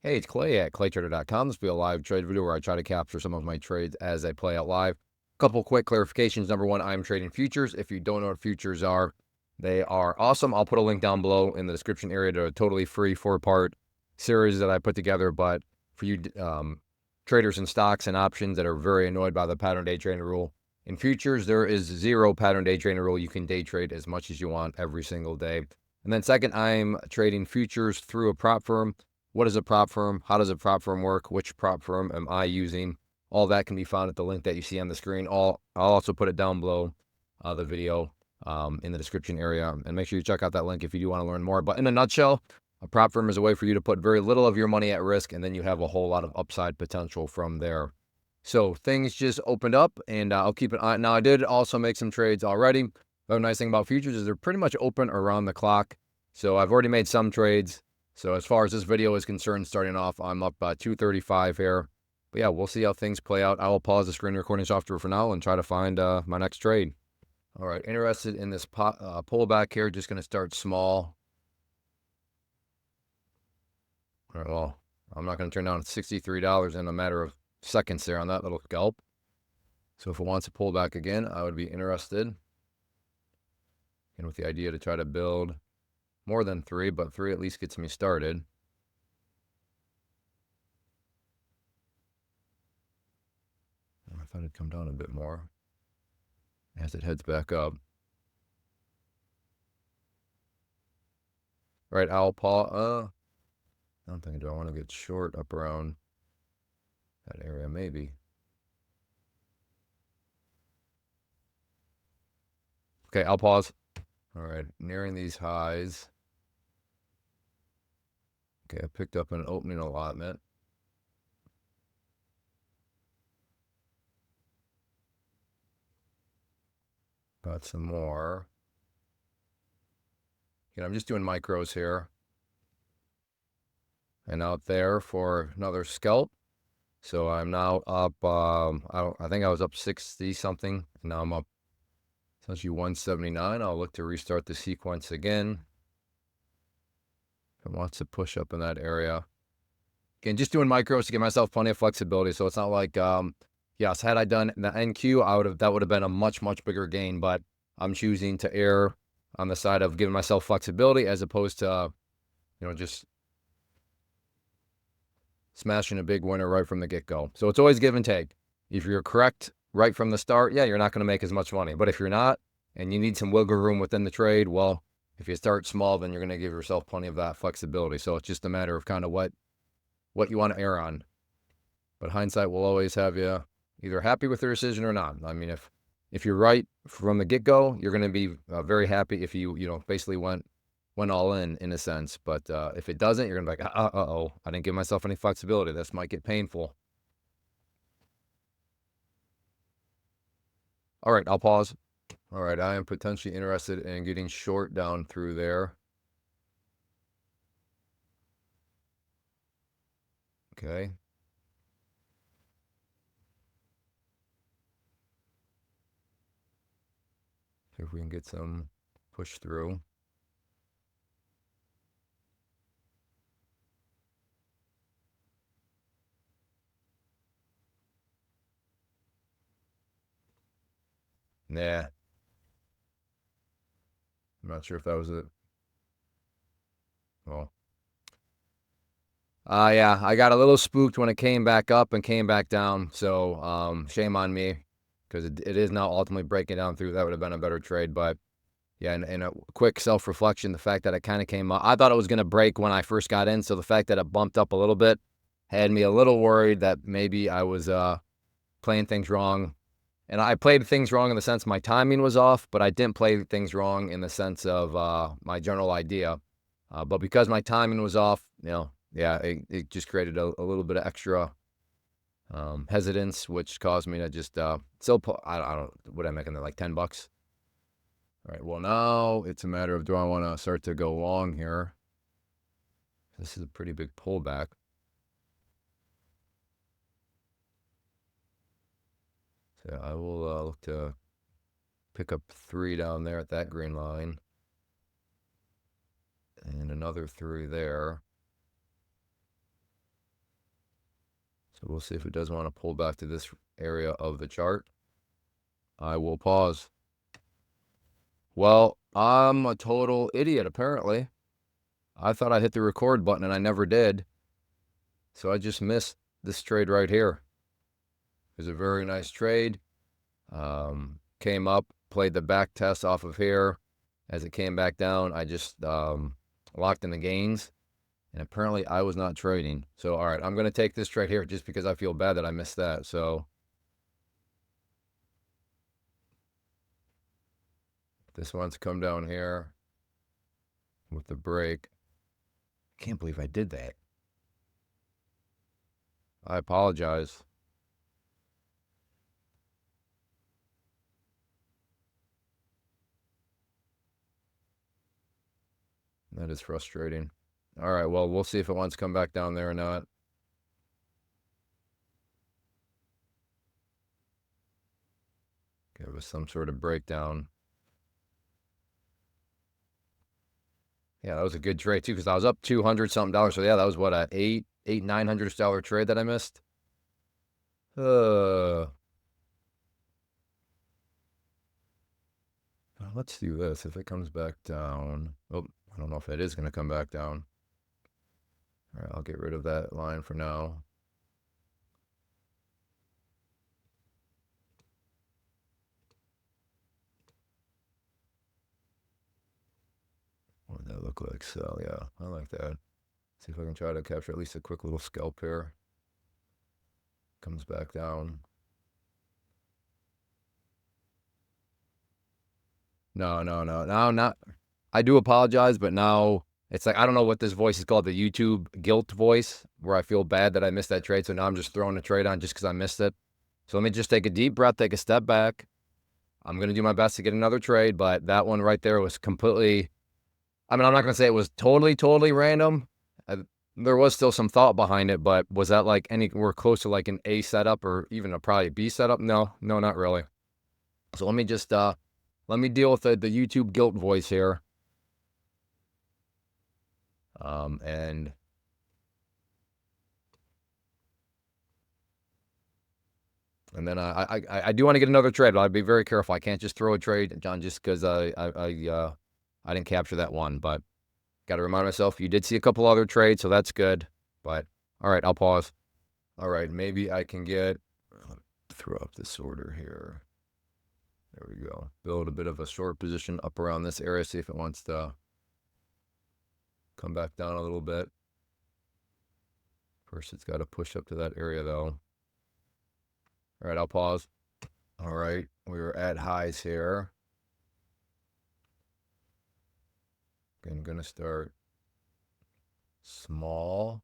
Hey, it's Clay at claytrader.com. This will be a live trade video where I try to capture some of my trades as they play out live. Couple quick clarifications. Number one, I'm trading futures. If you don't know what futures are, they are awesome. I'll put a link down below in the description area to a totally free 4-part series that I put together. But for you traders in stocks and options that are very annoyed by the pattern day trading rule, in futures, there is zero pattern day trading rule. You can day trade as much as you want every single day. And then second, I'm trading futures through a prop firm. What is a prop firm? How does a prop firm work? Which prop firm am I using? All that can be found at the link that you see on the screen. I'll also put it down below the video in the description area. And make sure you check out that link if you do want to learn more. But in a nutshell, a prop firm is a way for you to put very little of your money at risk, and then you have a whole lot of upside potential from there. So things just opened up, and I'll keep an eye. Now, I did also make some trades already. The nice thing about futures is they're pretty much open around the clock. So I've already made some trades. So as far as this video is concerned, starting off, I'm up 235 here. But yeah, we'll see how things play out. I will pause the screen recording software for now and try to find my next trade. All right, interested in this pullback here. Just going to start small. All right, well, I'm not going to turn down $63 in a matter of seconds there on that little scalp. So if it wants to pull back again, I would be interested. And with the idea to try to build more than 3, but 3 at least gets me started. I thought it'd come down a bit more as it heads back up. All right, I'll pause. I don't think, do I want to get short up around that area? Maybe. Okay, I'll pause. All right, nearing these highs. Okay, I picked up an opening allotment. Got some more. I'm just doing micros here. And out there for another scalp. So I'm now up, I think I was up 60 something. And now I'm up essentially 179. I'll look to restart the sequence again. If it wants to push up in that area. Again, just doing micros to give myself plenty of flexibility. So it's not like, yes, had I done the NQ, that would have been a much, much bigger gain. But I'm choosing to err on the side of giving myself flexibility as opposed to, just smashing a big winner right from the get-go. So it's always give and take. If you're correct right from the start, yeah, you're not going to make as much money. But if you're not, and you need some wiggle room within the trade, well, if you start small, then you're going to give yourself plenty of that flexibility. So it's just a matter of kind of what you want to err on. But hindsight will always have you either happy with the decision or not. I mean, if you're right from the get-go, you're going to be very happy if you basically went all in a sense. But if it doesn't, you're going to be like, uh-oh, I didn't give myself any flexibility. This might get painful. All right, I'll pause. All right, I am potentially interested in getting short down through there. Okay. See if we can get some push through. Nah. I'm not sure if that was it. Well. Yeah, I got a little spooked when it came back up and came back down. So shame on me because it is now ultimately breaking down through. That would have been a better trade. But yeah, and a quick self-reflection, the fact that it kind of came up. I thought it was going to break when I first got in. So the fact that it bumped up a little bit had me a little worried that maybe I was playing things wrong. And I played things wrong in the sense my timing was off, but I didn't play things wrong in the sense of my general idea. But because my timing was off, yeah, it just created a little bit of extra hesitance, which caused me to just still put, I don't, what am I making there, like $10? All right, well, now it's a matter of do I want to start to go long here? This is a pretty big pullback. So I will look to pick up 3 down there at that green line. And another 3 there. So we'll see if it does want to pull back to this area of the chart. I will pause. Well, I'm a total idiot, apparently. I thought I hit the record button and I never did. So I just missed this trade right here. It was a very nice trade. Came up, played the back test off of here. As it came back down, I just locked in the gains. And apparently I was not trading. So, all right, I'm going to take this trade here just because I feel bad that I missed that. So this one's come down here with the break. Can't believe I did that. I apologize. That is frustrating. All right, well, we'll see if it wants to come back down there or not. Give us some sort of breakdown. Yeah, that was a good trade too, because I was up $200-something. So yeah, that was what, a $900 trade that I missed. Let's do this. If it comes back down, oh, I don't know if it is going to come back down. All right, I'll get rid of that line for now. What would that look like? So yeah, I like that. See if I can try to capture at least a quick little scalp here. Comes back down. No, not. I do apologize, but now it's like, I don't know what this voice is called, the YouTube guilt voice, where I feel bad that I missed that trade. So now I'm just throwing a trade on just because I missed it. So let me just take a deep breath, take a step back. I'm going to do my best to get another trade, but that one right there was completely, I mean, I'm not going to say it was totally random. There was still some thought behind it, but was that like anywhere close to like an A setup or even a probably B setup? No, not really. So let me just, let me deal with the YouTube guilt voice here. And then I do want to get another trade, but I'd be very careful. I can't just throw a trade, John, just because I didn't capture that one. But got to remind myself, you did see a couple other trades, so that's good. But all right, I'll pause. All right, maybe I can get, throw up this order here. There we go. Build a bit of a short position up around this area, see if it wants to come back down a little bit. First, it's got to push up to that area, though. All right, I'll pause. All right, we're at highs here. I'm going to start small.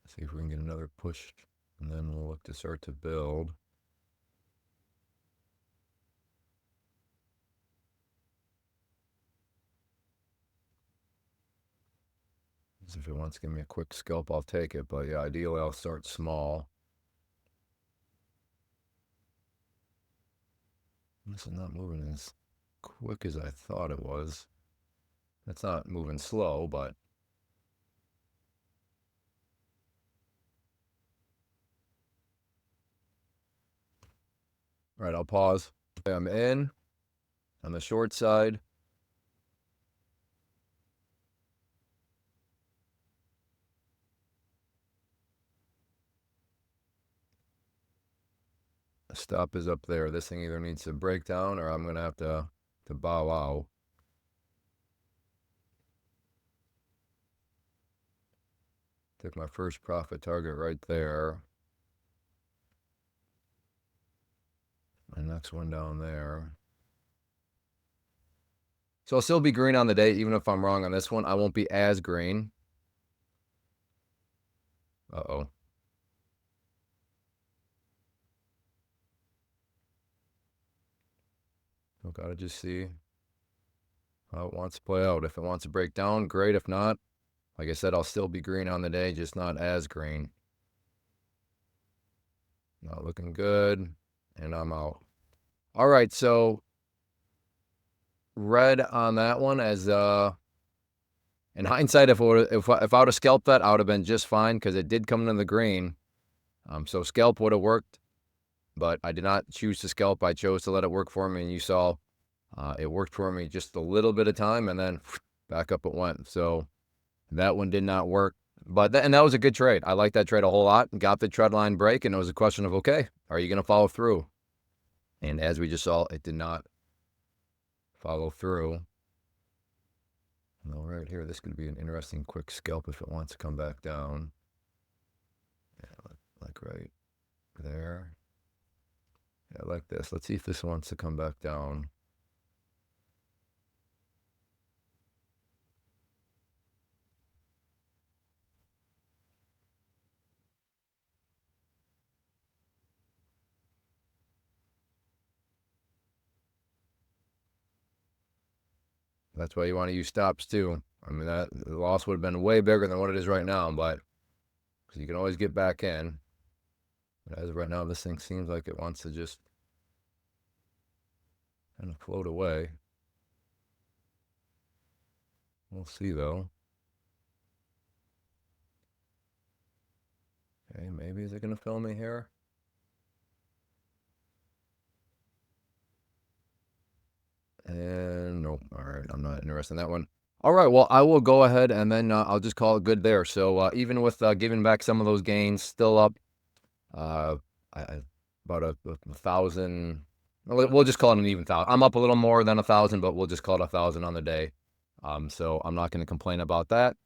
See if we can get another push, and then we'll look to start to build. If it wants to give me a quick scalp, I'll take it. But yeah, ideally, I'll start small. This is not moving as quick as I thought it was. It's not moving slow, but all right, I'll pause. I'm in on the short side. The stop is up there. This thing either needs to break down or I'm going to have to bow out. Took my first profit target right there. My next one down there. So I'll still be green on the day, even if I'm wrong on this one. I won't be as green. Uh-oh. So gotta just see how it wants to play out. If it wants to break down, great. If not, like I said, I'll still be green on the day, just not as green. Not looking good, and I'm out. All right, so red on that one as In hindsight, if I would have scalped that, I would have been just fine because it did come into the green. So scalp would have worked, but I did not choose to scalp. I chose to let it work for me, and you saw it worked for me just a little bit of time, and then back up it went. So that one did not work. But that was a good trade. I like that trade a whole lot. Got the trend line break, and it was a question of, okay, are you going to follow through? And as we just saw, it did not follow through. Well, right here, this could be an interesting quick scalp if it wants to come back down. Yeah, like right there. Yeah, like this. Let's see if this wants to come back down. That's why you want to use stops too. I mean, the loss would have been way bigger than what it is right now, but because you can always get back in. But as of right now, this thing seems like it wants to just kind of float away. We'll see though. Okay, maybe is it going to fill me here? And nope. All right, I'm not interested in that one. All right, well, I will go ahead and then I'll just call it good there. So even with giving back some of those gains, still up uh, about a 1,000. We'll just call it an even 1,000. I'm up a little more than 1,000, but we'll just call it 1,000 on the day. So I'm not going to complain about that.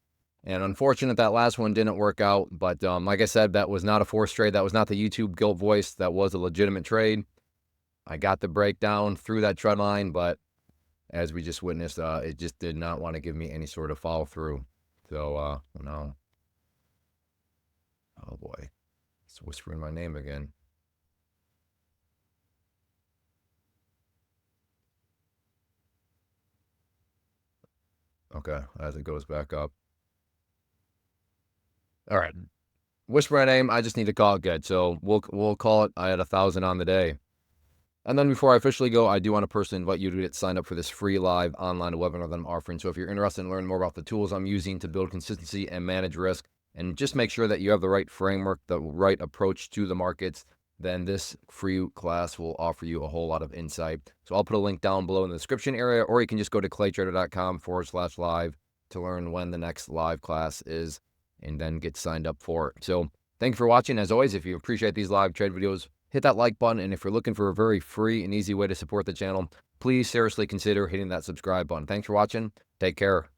And unfortunate that last one didn't work out. But like I said, that was not a forced trade. That was not the YouTube guilt voice. That was a legitimate trade. I got the breakdown through that trend line, but as we just witnessed, it just did not want to give me any sort of follow through. So no. Oh boy, it's whispering my name again. Okay, as it goes back up. All right, whisper my name. I just need to call it good. So we'll call it. I had 1,000 on the day. And then before I officially go, I do want to personally invite you to get signed up for this free live online webinar that I'm offering. So if you're interested in learning more about the tools I'm using to build consistency and manage risk, and just make sure that you have the right framework, the right approach to the markets, then this free class will offer you a whole lot of insight. So I'll put a link down below in the description area, or you can just go to claytrader.com/live to learn when the next live class is, and then get signed up for it. So thank you for watching. As always, if you appreciate these live trade videos, hit that like button. And if you're looking for a very free and easy way to support the channel, please seriously consider hitting that subscribe button. Thanks for watching. Take care.